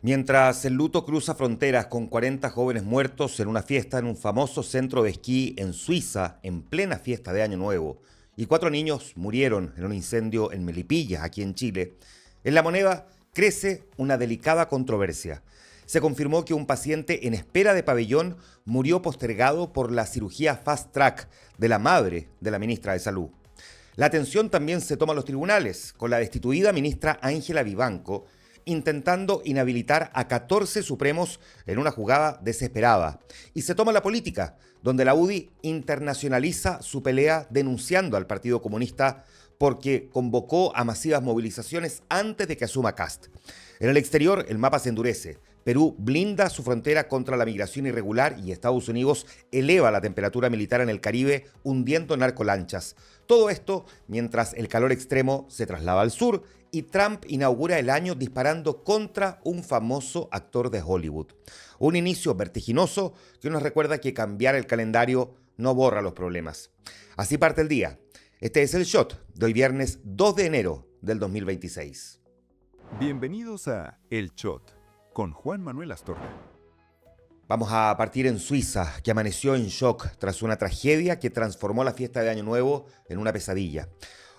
Mientras el luto cruza fronteras con 40 jóvenes muertos en una fiesta en un famoso centro de esquí en Suiza, en plena fiesta de Año Nuevo, y 4 niños murieron en un incendio en Melipilla, aquí en Chile, en La Moneda crece una delicada controversia. Se confirmó que un paciente en espera de pabellón murió postergado por la cirugía fast track de la madre de la ministra de Salud. La atención también se toma a los tribunales, con la destituida ministra Ángela Vivanco intentando inhabilitar a 14 supremos en una jugada desesperada. Y se toma la política, donde la UDI internacionaliza su pelea denunciando al Partido Comunista porque convocó a masivas movilizaciones antes de que asuma Kast. En el exterior, el mapa se endurece. Perú blinda su frontera contra la migración irregular y Estados Unidos eleva la temperatura militar en el Caribe, hundiendo narcolanchas. Todo esto mientras el calor extremo se traslada al sur y Trump inaugura el año disparando contra un famoso actor de Hollywood. Un inicio vertiginoso que nos recuerda que cambiar el calendario no borra los problemas. Así parte el día. Este es el Shot de hoy viernes 2 de enero del 2026. Bienvenidos a El Shot con Juan Manuel Astorga. Vamos a partir en Suiza, que amaneció en shock tras una tragedia que transformó la fiesta de Año Nuevo en una pesadilla.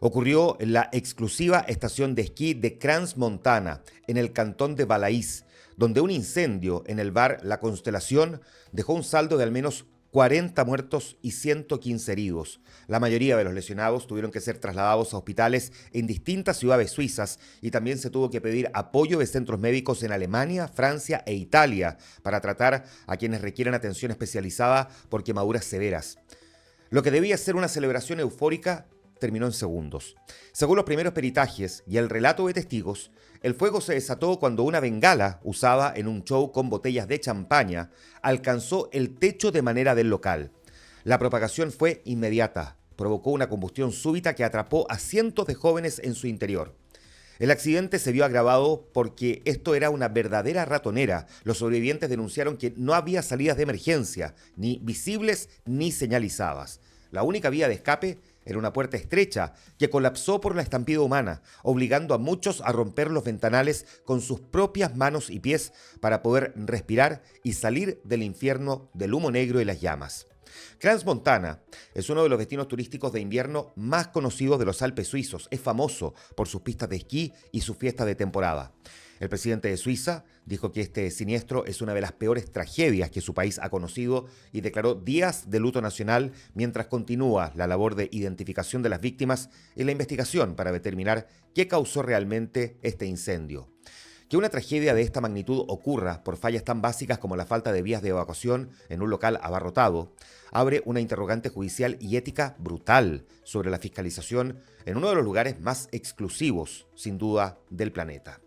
Ocurrió en la exclusiva estación de esquí de Crans-Montana, en el cantón de Valais, donde un incendio en el bar La Constelación dejó un saldo de al menos 40 muertos y 115 heridos. La mayoría de los lesionados tuvieron que ser trasladados a hospitales en distintas ciudades suizas y también se tuvo que pedir apoyo de centros médicos en Alemania, Francia e Italia para tratar a quienes requieren atención especializada por quemaduras severas. Lo que debía ser una celebración eufórica terminó en segundos. Según los primeros peritajes y el relato de testigos, el fuego se desató cuando una bengala usada en un show con botellas de champaña alcanzó el techo de madera del local. La propagación fue inmediata, provocó una combustión súbita que atrapó a cientos de jóvenes en su interior. El accidente se vio agravado porque esto era una verdadera ratonera. Los sobrevivientes denunciaron que no había salidas de emergencia, ni visibles ni señalizadas. La única vía de escape era una puerta estrecha que colapsó por la estampida humana, obligando a muchos a romper los ventanales con sus propias manos y pies para poder respirar y salir del infierno del humo negro y las llamas. Crans-Montana es uno de los destinos turísticos de invierno más conocidos de los Alpes suizos. Es famoso por sus pistas de esquí y sus fiestas de temporada. El presidente de Suiza dijo que este siniestro es una de las peores tragedias que su país ha conocido y declaró días de luto nacional mientras continúa la labor de identificación de las víctimas y la investigación para determinar qué causó realmente este incendio. Que una tragedia de esta magnitud ocurra por fallas tan básicas como la falta de vías de evacuación en un local abarrotado abre una interrogante judicial y ética brutal sobre la fiscalización en uno de los lugares más exclusivos, sin duda, del planeta.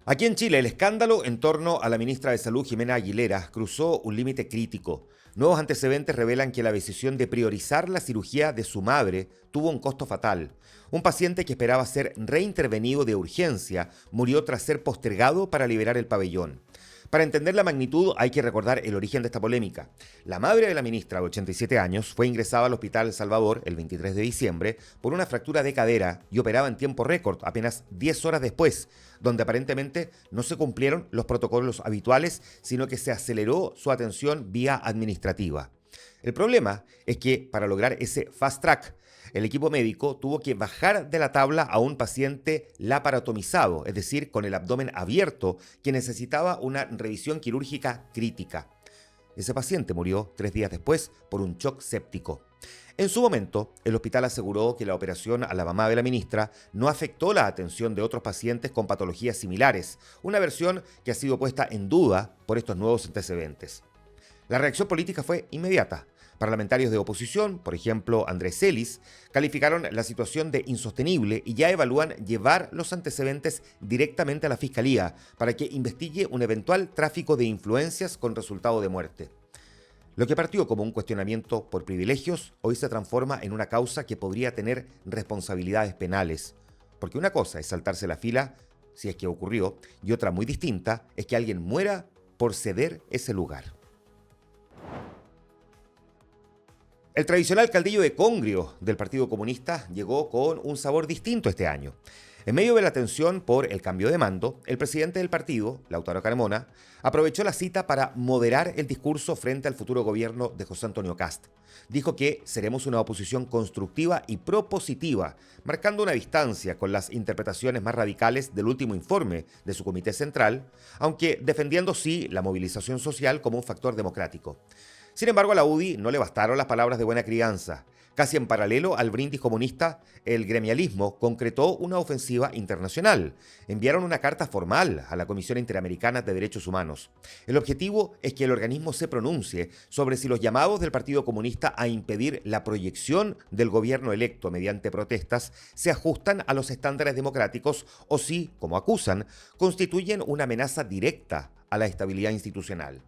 Aquí en Chile, el escándalo en torno a la ministra de Salud, Jimena Aguilera, cruzó un límite crítico. Nuevos antecedentes revelan que la decisión de priorizar la cirugía de su madre tuvo un costo fatal. Un paciente que esperaba ser reintervenido de urgencia murió tras ser postergado para liberar el pabellón. Para entender la magnitud hay que recordar el origen de esta polémica. La madre de la ministra, de 87 años, fue ingresada al Hospital Salvador el 23 de diciembre por una fractura de cadera y operaba en tiempo récord, apenas 10 horas después, donde aparentemente no se cumplieron los protocolos habituales, sino que se aceleró su atención vía administrativa. El problema es que para lograr ese fast track, el equipo médico tuvo que bajar de la tabla a un paciente laparotomizado, es decir, con el abdomen abierto, que necesitaba una revisión quirúrgica crítica. Ese paciente murió 3 días después por un shock séptico. En su momento, el hospital aseguró que la operación a la mamá de la ministra no afectó la atención de otros pacientes con patologías similares, una versión que ha sido puesta en duda por estos nuevos antecedentes. La reacción política fue inmediata. Parlamentarios de oposición, por ejemplo Andrés Celis, calificaron la situación de insostenible y ya evalúan llevar los antecedentes directamente a la Fiscalía para que investigue un eventual tráfico de influencias con resultado de muerte. Lo que partió como un cuestionamiento por privilegios, hoy se transforma en una causa que podría tener responsabilidades penales. Porque una cosa es saltarse la fila, si es que ocurrió, y otra muy distinta es que alguien muera por ceder ese lugar. El tradicional caldillo de congrio del Partido Comunista llegó con un sabor distinto este año. En medio de la tensión por el cambio de mando, el presidente del partido, Lautaro Carmona, aprovechó la cita para moderar el discurso frente al futuro gobierno de José Antonio Kast. Dijo que seremos una oposición constructiva y propositiva, marcando una distancia con las interpretaciones más radicales del último informe de su comité central, aunque defendiendo sí la movilización social como un factor democrático. Sin embargo, a la UDI no le bastaron las palabras de buena crianza. Casi en paralelo al brindis comunista, el gremialismo concretó una ofensiva internacional. Enviaron una carta formal a la Comisión Interamericana de Derechos Humanos. El objetivo es que el organismo se pronuncie sobre si los llamados del Partido Comunista a impedir la proyección del gobierno electo mediante protestas se ajustan a los estándares democráticos o si, como acusan, constituyen una amenaza directa a la estabilidad institucional.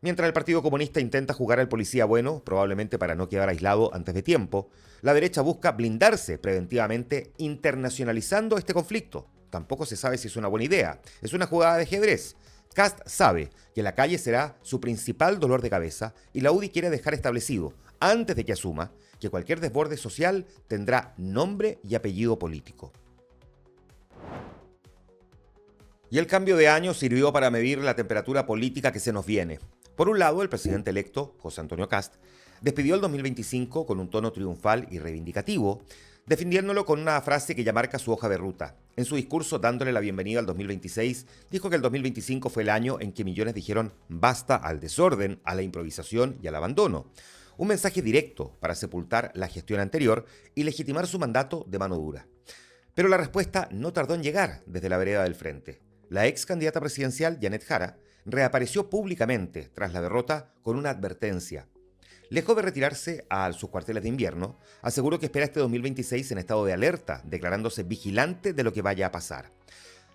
Mientras el Partido Comunista intenta jugar al policía bueno, probablemente para no quedar aislado antes de tiempo, la derecha busca blindarse preventivamente internacionalizando este conflicto. Tampoco se sabe si es una buena idea. Es una jugada de ajedrez. Kast sabe que la calle será su principal dolor de cabeza y la UDI quiere dejar establecido, antes de que asuma, que cualquier desborde social tendrá nombre y apellido político. Y el cambio de año sirvió para medir la temperatura política que se nos viene. Por un lado, el presidente electo, José Antonio Kast, despidió el 2025 con un tono triunfal y reivindicativo, defendiéndolo con una frase que ya marca su hoja de ruta. En su discurso, dándole la bienvenida al 2026, dijo que el 2025 fue el año en que millones dijeron basta al desorden, a la improvisación y al abandono. Un mensaje directo para sepultar la gestión anterior y legitimar su mandato de mano dura. Pero la respuesta no tardó en llegar desde la vereda del frente. La ex candidata presidencial, Janet Jara, reapareció públicamente tras la derrota con una advertencia. Lejos de retirarse a sus cuarteles de invierno, aseguró que espera este 2026 en estado de alerta, declarándose vigilante de lo que vaya a pasar.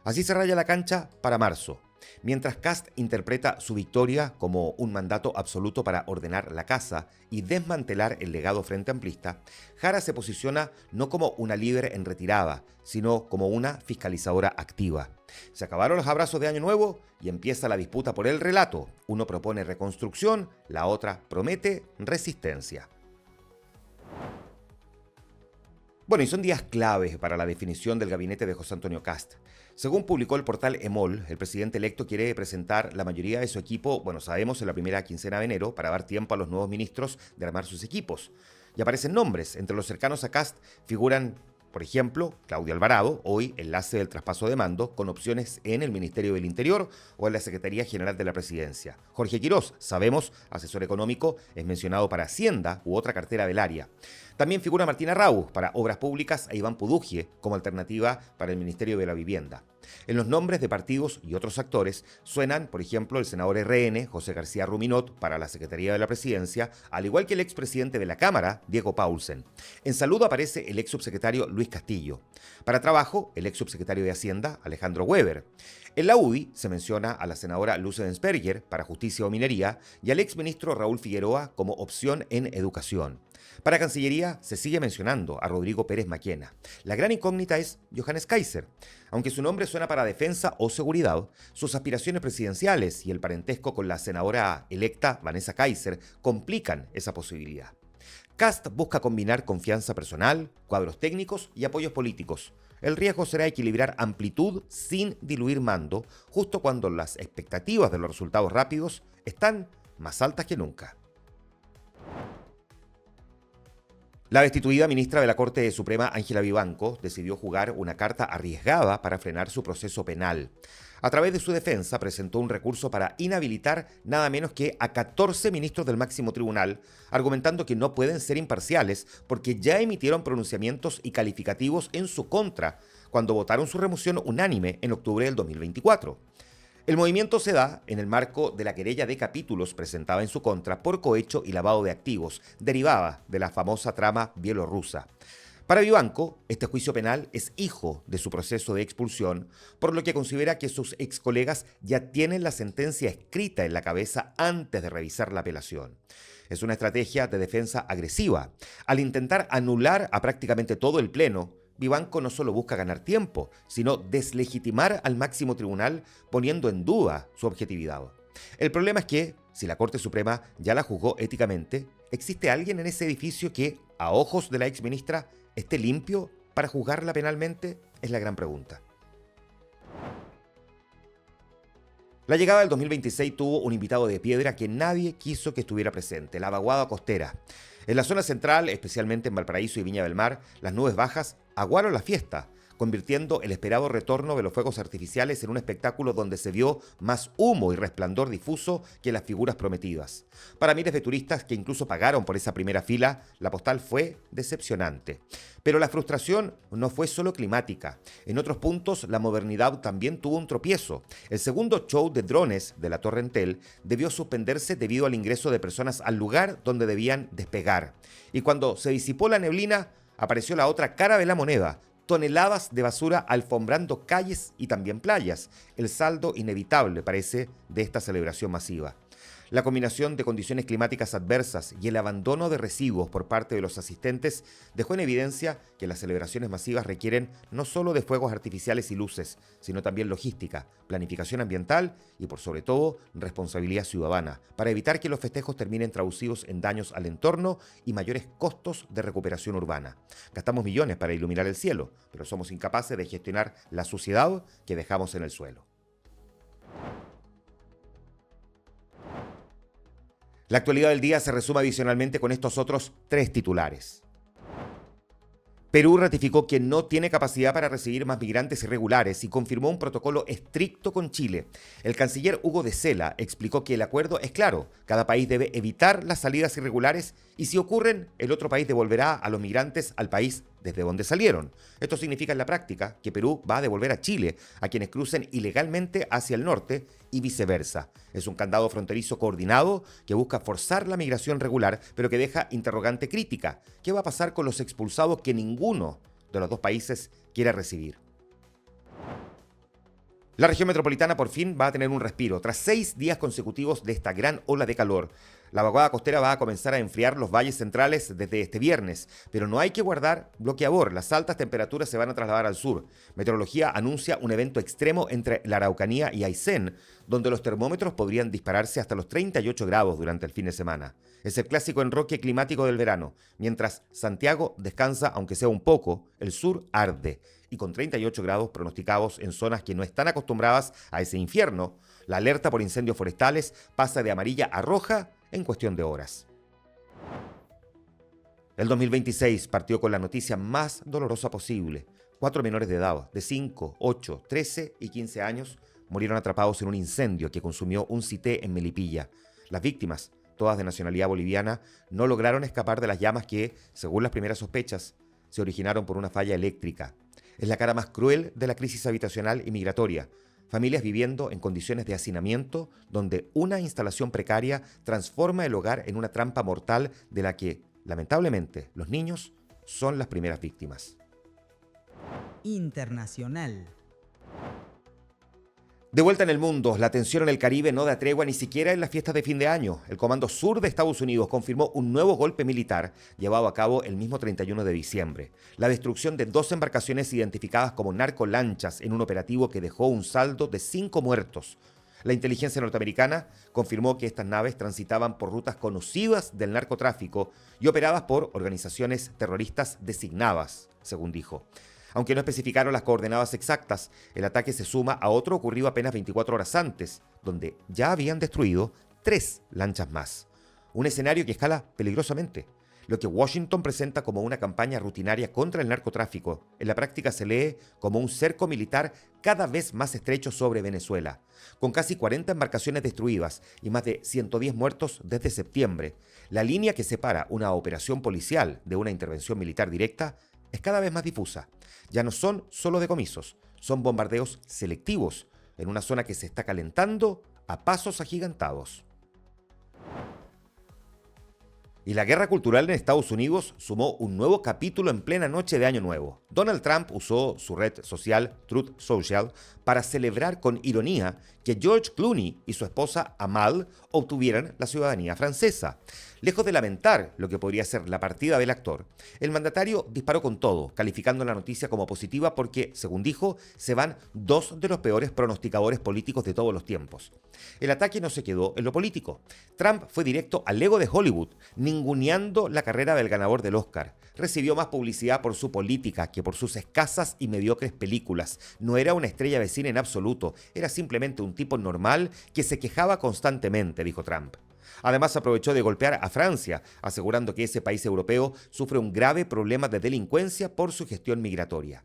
Así se raya la cancha para marzo. Mientras Kast interpreta su victoria como un mandato absoluto para ordenar la casa y desmantelar el legado frente amplista, Jara se posiciona no como una líder en retirada, sino como una fiscalizadora activa. Se acabaron los abrazos de Año Nuevo y empieza la disputa por el relato. Uno propone reconstrucción, la otra promete resistencia. Bueno, y son días claves para la definición del gabinete de José Antonio Kast. Según publicó el portal EMOL, el presidente electo quiere presentar la mayoría de su equipo, sabemos, en la primera quincena de enero para dar tiempo a los nuevos ministros de armar sus equipos. Y aparecen nombres. Entre los cercanos a Kast figuran, por ejemplo, Claudio Alvarado, hoy enlace del traspaso de mando, con opciones en el Ministerio del Interior o en la Secretaría General de la Presidencia. Jorge Quirós, sabemos, asesor económico, es mencionado para Hacienda u otra cartera del área. También figura Martina Raúz para Obras Públicas e Iván Pudugie como alternativa para el Ministerio de la Vivienda. En los nombres de partidos y otros actores suenan, por ejemplo, el senador RN, José García Ruminot, para la Secretaría de la Presidencia, al igual que el expresidente de la Cámara, Diego Paulsen. En Salud aparece el ex subsecretario Luis Castillo. Para Trabajo, el ex subsecretario de Hacienda, Alejandro Weber. En la UDI se menciona a la senadora Luce Densperger para Justicia o Minería y al exministro Raúl Figueroa como opción en Educación. Para Cancillería se sigue mencionando a Rodrigo Pérez Maquena. La gran incógnita es Johannes Kaiser. Aunque su nombre suena para defensa o seguridad, sus aspiraciones presidenciales y el parentesco con la senadora electa Vanessa Kaiser complican esa posibilidad. Kast busca combinar confianza personal, cuadros técnicos y apoyos políticos. El riesgo será equilibrar amplitud sin diluir mando, justo cuando las expectativas de los resultados rápidos están más altas que nunca. La destituida ministra de la Corte Suprema, Ángela Vivanco, decidió jugar una carta arriesgada para frenar su proceso penal. A través de su defensa, presentó un recurso para inhabilitar nada menos que a 14 ministros del máximo tribunal, argumentando que no pueden ser imparciales porque ya emitieron pronunciamientos y calificativos en su contra cuando votaron su remoción unánime en octubre del 2024. El movimiento se da en el marco de la querella de capítulos presentada en su contra por cohecho y lavado de activos, derivada de la famosa trama bielorrusa. Para Vivanco, este juicio penal es hijo de su proceso de expulsión, por lo que considera que sus ex colegas ya tienen la sentencia escrita en la cabeza antes de revisar la apelación. Es una estrategia de defensa agresiva. Al intentar anular a prácticamente todo el Pleno, Vivanco no solo busca ganar tiempo, sino deslegitimar al máximo tribunal poniendo en duda su objetividad. El problema es que, si la Corte Suprema ya la juzgó éticamente, ¿existe alguien en ese edificio que, a ojos de la exministra, esté limpio para juzgarla penalmente? Es la gran pregunta. La llegada del 2026 tuvo un invitado de piedra que nadie quiso que estuviera presente, la vaguada costera. En la zona central, especialmente en Valparaíso y Viña del Mar, las nubes bajas aguaron la fiesta, convirtiendo el esperado retorno de los fuegos artificiales en un espectáculo donde se vio más humo y resplandor difuso que las figuras prometidas. Para miles de turistas que incluso pagaron por esa primera fila, la postal fue decepcionante. Pero la frustración no fue solo climática. En otros puntos, la modernidad también tuvo un tropiezo. El segundo show de drones de la Torre Entel debió suspenderse debido al ingreso de personas al lugar donde debían despegar. Y cuando se disipó la neblina, apareció la otra cara de la moneda: toneladas de basura alfombrando calles y también playas. El saldo inevitable, parece, de esta celebración masiva. La combinación de condiciones climáticas adversas y el abandono de residuos por parte de los asistentes dejó en evidencia que las celebraciones masivas requieren no solo de fuegos artificiales y luces, sino también logística, planificación ambiental y, por sobre todo, responsabilidad ciudadana, para evitar que los festejos terminen traducidos en daños al entorno y mayores costos de recuperación urbana. Gastamos millones para iluminar el cielo, pero somos incapaces de gestionar la suciedad que dejamos en el suelo. La actualidad del día se resume adicionalmente con estos otros 3 titulares. Perú ratificó que no tiene capacidad para recibir más migrantes irregulares y confirmó un protocolo estricto con Chile. El canciller Hugo de Sela explicó que el acuerdo es claro: cada país debe evitar las salidas irregulares y, si ocurren, el otro país devolverá a los migrantes al país desde donde salieron. Esto significa en la práctica que Perú va a devolver a Chile a quienes crucen ilegalmente hacia el norte y viceversa. Es un candado fronterizo coordinado que busca forzar la migración regular, pero que deja interrogante crítica: ¿qué va a pasar con los expulsados que ninguno de los dos países quiera recibir? La región metropolitana por fin va a tener un respiro tras 6 días consecutivos de esta gran ola de calor. La vaguada costera va a comenzar a enfriar los valles centrales desde este viernes, pero no hay que guardar bloqueador. Las altas temperaturas se van a trasladar al sur. Meteorología anuncia un evento extremo entre la Araucanía y Aysén, donde los termómetros podrían dispararse hasta los 38 grados durante el fin de semana. Es el clásico enroque climático del verano. Mientras Santiago descansa, aunque sea un poco, el sur arde. Y con 38 grados pronosticados en zonas que no están acostumbradas a ese infierno, la alerta por incendios forestales pasa de amarilla a roja en cuestión de horas. El 2026 partió con la noticia más dolorosa posible. 4 menores de edad, de 5, 8, 13 y 15 años, murieron atrapados en un incendio que consumió un cité en Melipilla. Las víctimas, todas de nacionalidad boliviana, no lograron escapar de las llamas que, según las primeras sospechas, se originaron por una falla eléctrica. Es la cara más cruel de la crisis habitacional y migratoria. Familias viviendo en condiciones de hacinamiento, donde una instalación precaria transforma el hogar en una trampa mortal de la que, lamentablemente, los niños son las primeras víctimas. Internacional. De vuelta en el mundo, la tensión en el Caribe no da tregua ni siquiera en las fiestas de fin de año. El Comando Sur de Estados Unidos confirmó un nuevo golpe militar llevado a cabo el mismo 31 de diciembre. La destrucción de 2 embarcaciones identificadas como narcolanchas en un operativo que dejó un saldo de 5 muertos. La inteligencia norteamericana confirmó que estas naves transitaban por rutas conocidas del narcotráfico y operadas por organizaciones terroristas designadas, según dijo. Aunque no especificaron las coordenadas exactas, el ataque se suma a otro ocurrido apenas 24 horas antes, donde ya habían destruido 3 lanchas más. Un escenario que escala peligrosamente. Lo que Washington presenta como una campaña rutinaria contra el narcotráfico, en la práctica se lee como un cerco militar cada vez más estrecho sobre Venezuela. Con casi 40 embarcaciones destruidas y más de 110 muertos desde septiembre, la línea que separa una operación policial de una intervención militar directa es cada vez más difusa. Ya no son solo decomisos, son bombardeos selectivos en una zona que se está calentando a pasos agigantados. Y la guerra cultural en Estados Unidos sumó un nuevo capítulo en plena noche de Año Nuevo. Donald Trump usó su red social Truth Social para celebrar con ironía que George Clooney y su esposa Amal obtuvieran la ciudadanía francesa. Lejos de lamentar lo que podría ser la partida del actor, el mandatario disparó con todo, calificando la noticia como positiva porque, según dijo, se van dos de los peores pronosticadores políticos de todos los tiempos. El ataque no se quedó en lo político. Trump fue directo al ego de Hollywood, ninguneando la carrera del ganador del Oscar. Recibió más publicidad por su política que por sus escasas y mediocres películas. No era una estrella de cine en absoluto, era simplemente un tipo normal que se quejaba constantemente, dijo Trump. Además, aprovechó de golpear a Francia, asegurando que ese país europeo sufre un grave problema de delincuencia por su gestión migratoria.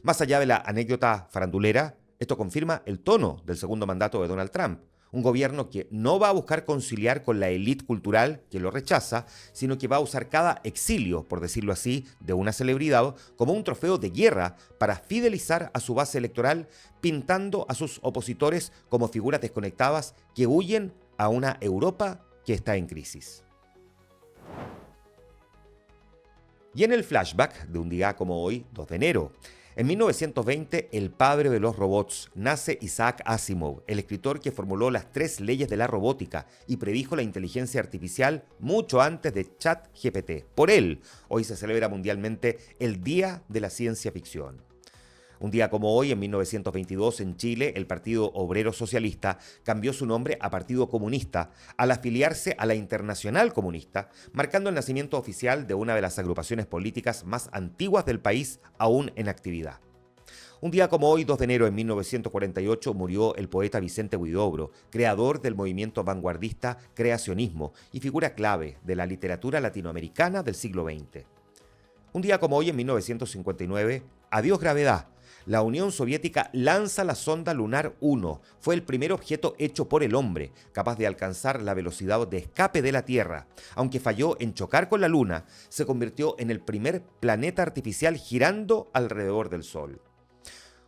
Más allá de la anécdota farandulera, esto confirma el tono del segundo mandato de Donald Trump. Un gobierno que no va a buscar conciliar con la élite cultural que lo rechaza, sino que va a usar cada exilio, por decirlo así, de una celebridad como un trofeo de guerra para fidelizar a su base electoral, pintando a sus opositores como figuras desconectadas que huyen a una Europa que está en crisis. Y en el flashback de un día como hoy, 2 de enero, en 1920, el padre de los robots, nace Isaac Asimov, el escritor que formuló las 3 leyes de la robótica y predijo la inteligencia artificial mucho antes de ChatGPT. Por él, hoy se celebra mundialmente el Día de la Ciencia Ficción. Un día como hoy, en 1922, en Chile, el Partido Obrero Socialista cambió su nombre a Partido Comunista al afiliarse a la Internacional Comunista, marcando el nacimiento oficial de una de las agrupaciones políticas más antiguas del país aún en actividad. Un día como hoy, 2 de enero de 1948, murió el poeta Vicente Huidobro, creador del movimiento vanguardista creacionismo y figura clave de la literatura latinoamericana del siglo XX. Un día como hoy, en 1959, adiós gravedad. La Unión Soviética lanza la sonda lunar 1. Fue el primer objeto hecho por el hombre, capaz de alcanzar la velocidad de escape de la Tierra. Aunque falló en chocar con la Luna, se convirtió en el primer planeta artificial girando alrededor del Sol.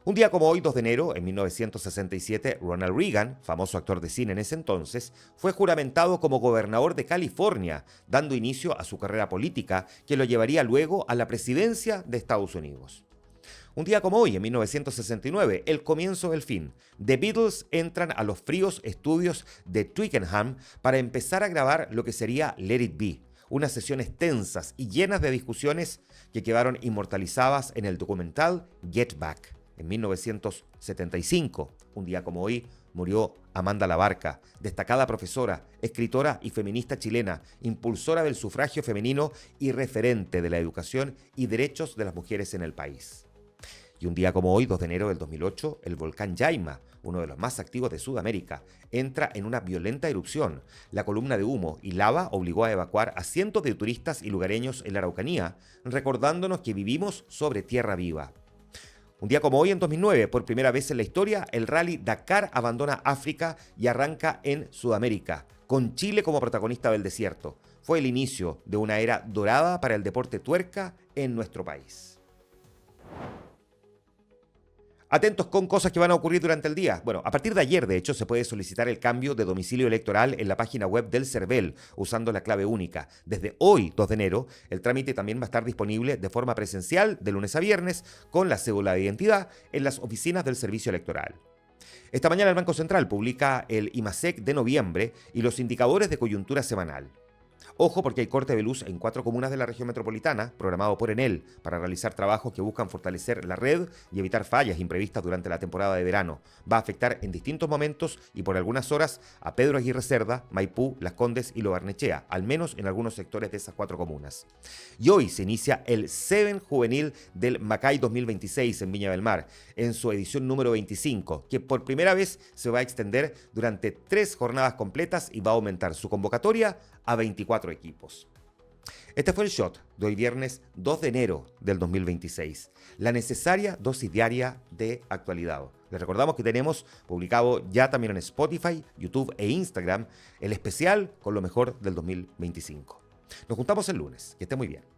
Un día como hoy, 2 de enero, en 1967, Ronald Reagan, famoso actor de cine en ese entonces, fue juramentado como gobernador de California, dando inicio a su carrera política, que lo llevaría luego a la presidencia de Estados Unidos. Un día como hoy, en 1969, el comienzo del fin. The Beatles entran a los fríos estudios de Twickenham para empezar a grabar lo que sería Let It Be, unas sesiones tensas y llenas de discusiones que quedaron inmortalizadas en el documental Get Back. En 1975, un día como hoy, murió Amanda Labarca, destacada profesora, escritora y feminista chilena, impulsora del sufragio femenino y referente de la educación y derechos de las mujeres en el país. Y un día como hoy, 2 de enero del 2008, el volcán Yaima, uno de los más activos de Sudamérica, entra en una violenta erupción. La columna de humo y lava obligó a evacuar a cientos de turistas y lugareños en la Araucanía, recordándonos que vivimos sobre tierra viva. Un día como hoy, en 2009, por primera vez en la historia, el Rally Dakar abandona África y arranca en Sudamérica, con Chile como protagonista del desierto. Fue el inicio de una era dorada para el deporte tuerca en nuestro país. Atentos con cosas que van a ocurrir durante el día. Bueno, a partir de ayer, de hecho, se puede solicitar el cambio de domicilio electoral en la página web del CERVEL usando la clave única. Desde hoy, 2 de enero, el trámite también va a estar disponible de forma presencial de lunes a viernes con la cédula de identidad en las oficinas del Servicio Electoral. Esta mañana el Banco Central publica el IMASEC de noviembre y los indicadores de coyuntura semanal. Ojo porque hay corte de luz en 4 comunas de la región metropolitana, programado por Enel, para realizar trabajos que buscan fortalecer la red y evitar fallas imprevistas durante la temporada de verano. Va a afectar en distintos momentos y por algunas horas a Pedro Aguirre Cerda, Maipú, Las Condes y Lo Barnechea, al menos en algunos sectores de esas 4 comunas. Y hoy se inicia el Seven Juvenil del Macay 2026 en Viña del Mar, en su edición número 25, que por primera vez se va a extender durante 3 jornadas completas y va a aumentar su convocatoria a 24 equipos. Este fue el shot de hoy viernes 2 de enero del 2026. La necesaria dosis diaria de actualidad. Les recordamos que tenemos publicado ya también en Spotify, YouTube e Instagram el especial con lo mejor del 2025. Nos juntamos el lunes. Que esté muy bien.